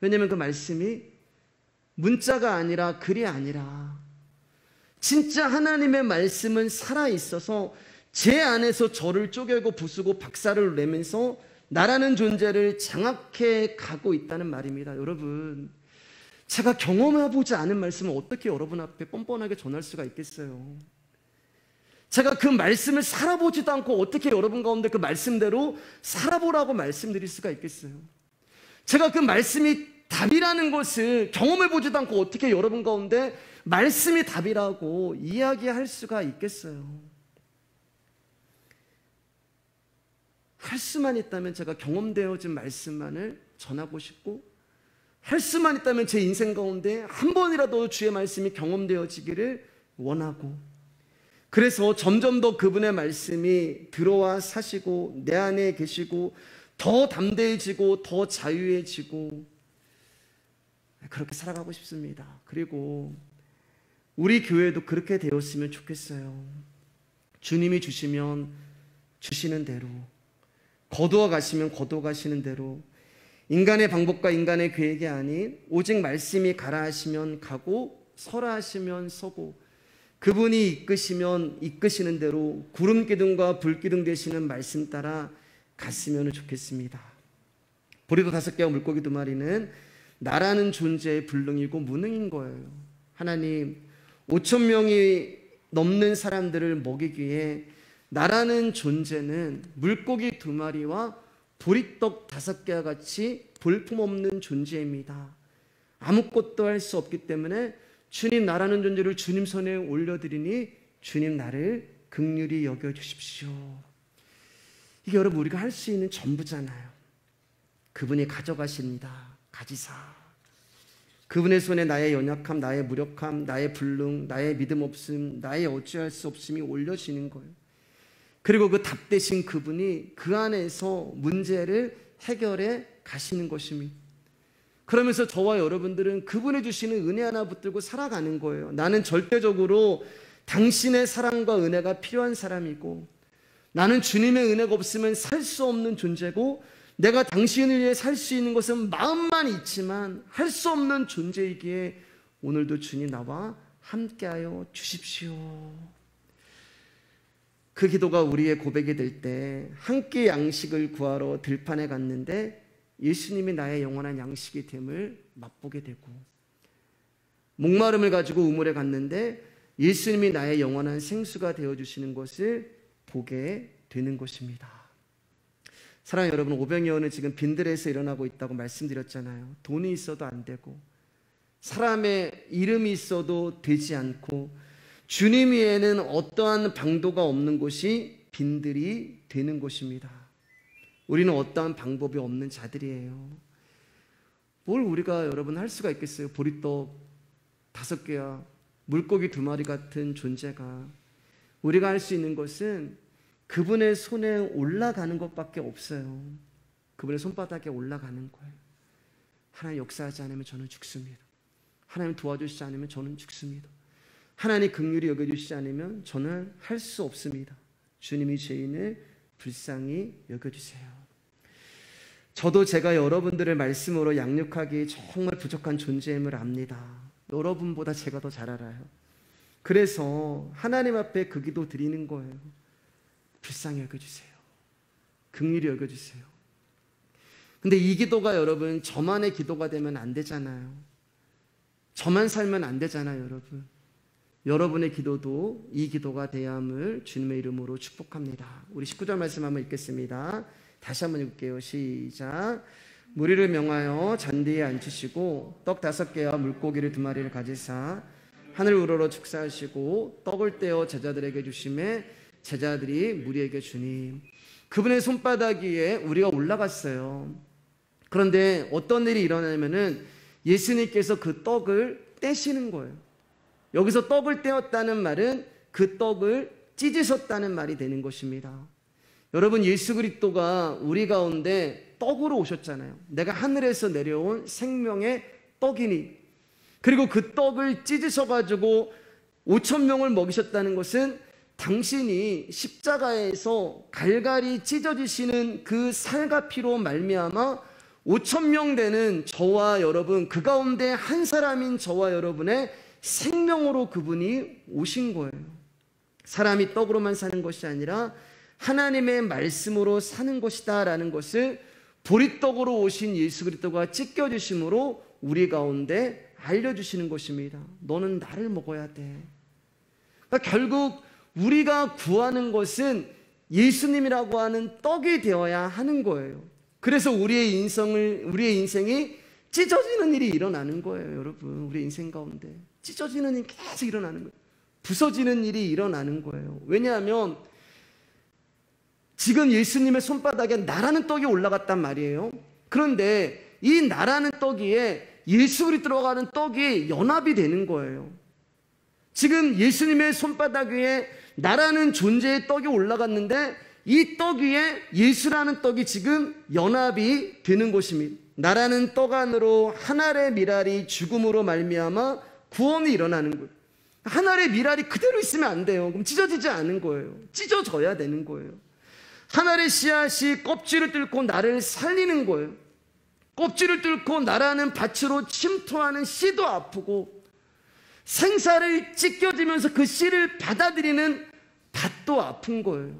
왜냐하면 그 말씀이 문자가 아니라 글이 아니라 진짜 하나님의 말씀은 살아있어서 제 안에서 저를 쪼개고 부수고 박살을 내면서 나라는 존재를 장악해 가고 있다는 말입니다. 여러분, 제가 경험해보지 않은 말씀을 어떻게 여러분 앞에 뻔뻔하게 전할 수가 있겠어요? 제가 그 말씀을 살아보지도 않고 어떻게 여러분 가운데 그 말씀대로 살아보라고 말씀드릴 수가 있겠어요? 제가 그 말씀이 답이라는 것을 경험해보지도 않고 어떻게 여러분 가운데 말씀이 답이라고 이야기할 수가 있겠어요? 할 수만 있다면 제가 경험되어진 말씀만을 전하고 싶고, 할 수만 있다면 제 인생 가운데 한 번이라도 주의 말씀이 경험되어지기를 원하고, 그래서 점점 더 그분의 말씀이 들어와 사시고 내 안에 계시고 더 담대해지고 더 자유해지고 그렇게 살아가고 싶습니다. 그리고 우리 교회도 그렇게 되었으면 좋겠어요. 주님이 주시면 주시는 대로, 거두어 가시면 거두어 가시는 대로, 인간의 방법과 인간의 계획이 아닌 오직 말씀이 가라 하시면 가고 서라 하시면 서고 그분이 이끄시면 이끄시는 대로 구름 기둥과 불 기둥 되시는 말씀 따라 갔으면 좋겠습니다. 보리도 5개와 물고기 2마리는 나라는 존재의 불능이고 무능인 거예요. 하나님, 5천 명이 넘는 사람들을 먹이기 위해 나라는 존재는 물고기 2마리와 보리떡 5개와 같이 볼품없는 존재입니다. 아무것도 할 수 없기 때문에 주님, 나라는 존재를 주님 손에 올려드리니 주님 나를 긍휼히 여겨주십시오. 이게 여러분 우리가 할 수 있는 전부잖아요. 그분이 가져가십니다. 가지사. 그분의 손에 나의 연약함, 나의 무력함, 나의 불능, 나의 믿음 없음, 나의 어찌할 수 없음이 올려지는 거예요. 그리고 그 답 대신 그분이 그 안에서 문제를 해결해 가시는 것입니다. 그러면서 저와 여러분들은 그분이 주시는 은혜 하나 붙들고 살아가는 거예요. 나는 절대적으로 당신의 사랑과 은혜가 필요한 사람이고, 나는 주님의 은혜가 없으면 살 수 없는 존재고, 내가 당신을 위해 살 수 있는 것은 마음만 있지만 할 수 없는 존재이기에 오늘도 주님 나와 함께하여 주십시오. 그 기도가 우리의 고백이 될 때 한 끼 양식을 구하러 들판에 갔는데 예수님이 나의 영원한 양식이 됨을 맛보게 되고, 목마름을 가지고 우물에 갔는데 예수님이 나의 영원한 생수가 되어주시는 것을 보게 되는 것입니다. 사랑하는 여러분, 오병이어는 지금 빈들에서 일어나고 있다고 말씀드렸잖아요. 돈이 있어도 안 되고 사람의 이름이 있어도 되지 않고 주님 위에는 어떠한 방도가 없는 곳이 빈들이 되는 곳입니다. 우리는 어떠한 방법이 없는 자들이에요. 뭘 우리가 여러분 할 수가 있겠어요? 보리떡 5개와 물고기 2마리 같은 존재가. 우리가 할 수 있는 것은 그분의 손에 올라가는 것밖에 없어요. 그분의 손바닥에 올라가는 거예요. 하나님 역사하지 않으면 저는 죽습니다. 하나님 도와주시지 않으면 저는 죽습니다. 하나님 긍휼히 여겨주시지 않으면 저는 할 수 없습니다. 주님이 죄인을 불쌍히 여겨주세요. 저도 제가 여러분들의 말씀으로 양육하기 정말 부족한 존재임을 압니다. 여러분보다 제가 더 잘 알아요. 그래서 하나님 앞에 그 기도 드리는 거예요. 불쌍히 여겨주세요. 긍휼히 여겨주세요. 근데 이 기도가 여러분 저만의 기도가 되면 안 되잖아요. 저만 살면 안 되잖아요, 여러분. 여러분의 기도도 이 기도가 되어야 함을 주님의 이름으로 축복합니다. 우리 19절 말씀 한번 읽겠습니다. 다시 한번 읽을게요. 시작. 무리를 명하여 잔디에 앉히시고 떡 5개와 물고기를 2마리를 가지사 하늘 우러러 축사하시고 떡을 떼어 제자들에게 주심에 제자들이 무리에게 주니. 그분의 손바닥 위에 우리가 올라갔어요. 그런데 어떤 일이 일어나냐면은 예수님께서 그 떡을 떼시는 거예요. 여기서 떡을 떼었다는 말은 그 떡을 찢으셨다는 말이 되는 것입니다. 여러분, 예수 그리스도가 우리 가운데 떡으로 오셨잖아요. 내가 하늘에서 내려온 생명의 떡이니. 그리고 그 떡을 찢으셔가지고 5천 명을 먹이셨다는 것은 당신이 십자가에서 갈갈이 찢어지시는 그 살과 피로 말미암아 5천 명 되는 저와 여러분, 그 가운데 한 사람인 저와 여러분의 생명으로 그분이 오신 거예요. 사람이 떡으로만 사는 것이 아니라 하나님의 말씀으로 사는 것이다 라는 것을 보리떡으로 오신 예수 그리스도가 찢겨주심으로 우리 가운데 알려주시는 것입니다. 너는 나를 먹어야 돼. 그러니까 결국 우리가 구하는 것은 예수님이라고 하는 떡이 되어야 하는 거예요. 그래서 우리의 인생이 찢어지는 일이 일어나는 거예요. 여러분, 우리 인생 가운데 찢어지는 일이 계속 일어나는 거예요. 부서지는 일이 일어나는 거예요. 왜냐하면 지금 예수님의 손바닥에 나라는 떡이 올라갔단 말이에요. 그런데 이 나라는 떡 위에 예수 그리스도로 하는 떡이 연합이 되는 거예요. 지금 예수님의 손바닥 위에 나라는 존재의 떡이 올라갔는데 이 떡 위에 예수라는 떡이 지금 연합이 되는 것입니다. 나라는 떡 안으로 한 알의 밀알이 죽음으로 말미암아 구원이 일어나는 거예요. 한 알의 밀알이 그대로 있으면 안 돼요. 그럼 찢어지지 않은 거예요. 찢어져야 되는 거예요. 한 알의 씨앗이 껍질을 뚫고 나를 살리는 거예요. 껍질을 뚫고 나라는 밭으로 침투하는 씨도 아프고 생사를 찢겨지면서 그 씨를 받아들이는 밭도 아픈 거예요.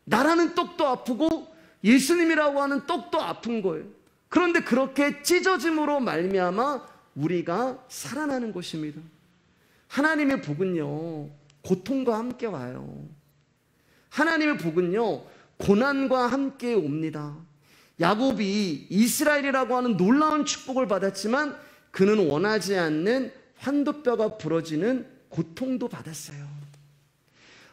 나라는 떡도 아프고 예수님이라고 하는 떡도 아픈 거예요. 그런데 그렇게 찢어짐으로 말미암아 우리가 살아나는 것입니다. 하나님의 복은요, 고통과 함께 와요. 하나님의 복은요, 고난과 함께 옵니다. 야곱이 이스라엘이라고 하는 놀라운 축복을 받았지만 그는 원하지 않는 환도뼈가 부러지는 고통도 받았어요.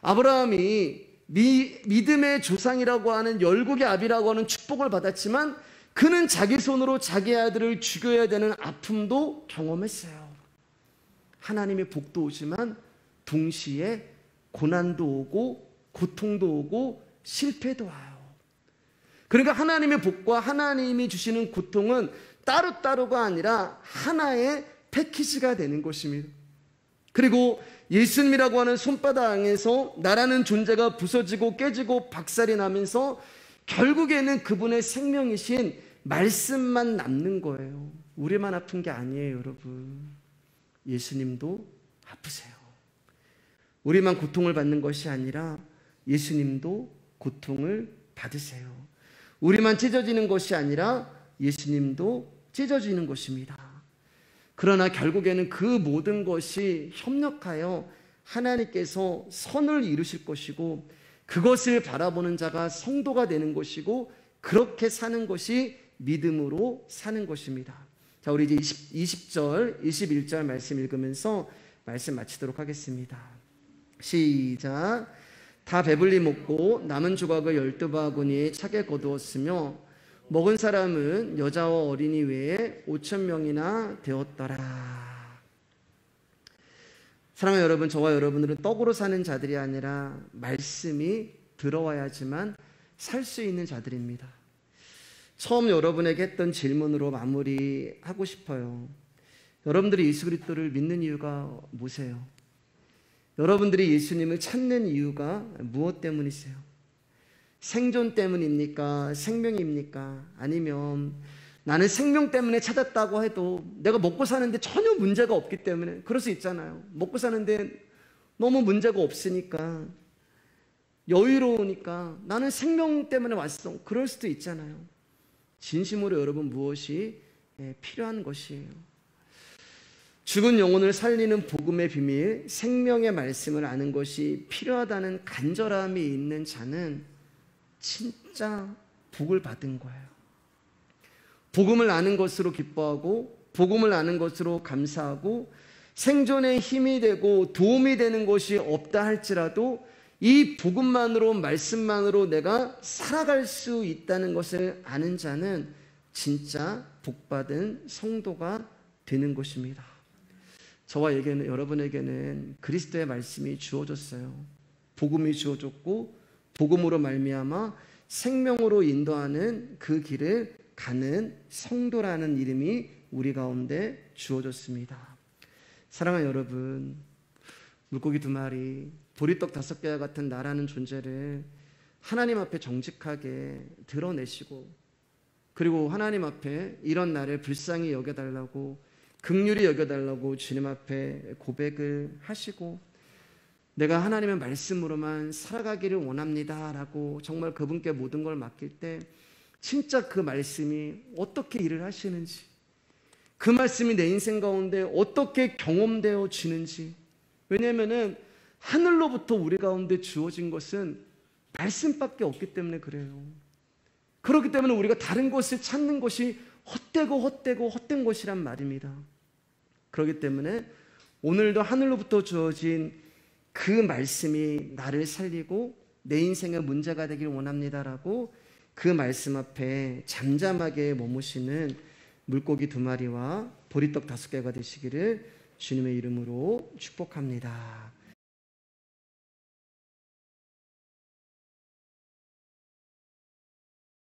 아브라함이 믿음의 조상이라고 하는 열국의 아비라고 하는 축복을 받았지만 그는 자기 손으로 자기 아들을 죽여야 되는 아픔도 경험했어요. 하나님의 복도 오지만 동시에 고난도 오고 고통도 오고 실패도 와요. 그러니까 하나님의 복과 하나님이 주시는 고통은 따로따로가 아니라 하나의 패키지가 되는 것입니다. 그리고 예수님이라고 하는 손바닥 안에서 나라는 존재가 부서지고 깨지고 박살이 나면서 결국에는 그분의 생명이신 말씀만 남는 거예요. 우리만 아픈 게 아니에요, 여러분. 예수님도 아프세요. 우리만 고통을 받는 것이 아니라 예수님도 고통을 받으세요. 우리만 찢어지는 것이 아니라 예수님도 찢어지는 것입니다. 그러나 결국에는 그 모든 것이 협력하여 하나님께서 선을 이루실 것이고 그것을 바라보는 자가 성도가 되는 것이고 그렇게 사는 것이 믿음으로 사는 것입니다. 자, 우리 이제 20절, 21절 말씀 읽으면서 말씀 마치도록 하겠습니다. 시작. 다 배불리 먹고 남은 조각을 12바구니에 차게 거두었으며 먹은 사람은 여자와 어린이 외에 5,000명이나 되었더라. 사랑하는 여러분, 저와 여러분들은 떡으로 사는 자들이 아니라 말씀이 들어와야지만 살 수 있는 자들입니다. 처음 여러분에게 했던 질문으로 마무리하고 싶어요. 여러분들이 예수 그리스도를 믿는 이유가 뭐세요? 여러분들이 예수님을 찾는 이유가 무엇 때문이세요? 생존 때문입니까? 생명입니까? 아니면 나는 생명 때문에 찾았다고 해도 내가 먹고 사는데 전혀 문제가 없기 때문에, 그럴 수 있잖아요. 먹고 사는데 너무 문제가 없으니까, 여유로우니까 나는 생명 때문에 왔어. 그럴 수도 있잖아요. 진심으로 여러분 무엇이 필요한 것이에요? 죽은 영혼을 살리는 복음의 비밀, 생명의 말씀을 아는 것이 필요하다는 간절함이 있는 자는 진짜 복을 받은 거예요. 복음을 아는 것으로 기뻐하고 복음을 아는 것으로 감사하고 생존에 힘이 되고 도움이 되는 것이 없다 할지라도 이 복음만으로, 말씀만으로 내가 살아갈 수 있다는 것을 아는 자는 진짜 복받은 성도가 되는 것입니다. 저와 여러분에게는 그리스도의 말씀이 주어졌어요. 복음이 주어졌고 복음으로 말미암아 생명으로 인도하는 그 길을 가는 성도라는 이름이 우리 가운데 주어졌습니다. 사랑하는 여러분, 물고기 2마리, 보리떡 5개와 같은 나라는 존재를 하나님 앞에 정직하게 드러내시고, 그리고 하나님 앞에 이런 나를 불쌍히 여겨달라고, 긍휼히 여겨달라고 주님 앞에 고백을 하시고, 내가 하나님의 말씀으로만 살아가기를 원합니다 라고 정말 그분께 모든 걸 맡길 때 진짜 그 말씀이 어떻게 일을 하시는지, 그 말씀이 내 인생 가운데 어떻게 경험되어 지는지. 왜냐하면 하늘로부터 우리 가운데 주어진 것은 말씀밖에 없기 때문에 그래요. 그렇기 때문에 우리가 다른 것을 찾는 것이 헛된 것이란 말입니다. 그렇기 때문에 오늘도 하늘로부터 주어진 그 말씀이 나를 살리고 내 인생의 문제가 되길 원합니다라고 그 말씀 앞에 잠잠하게 머무시는 물고기 2마리와 보리떡 5개가 되시기를 주님의 이름으로 축복합니다.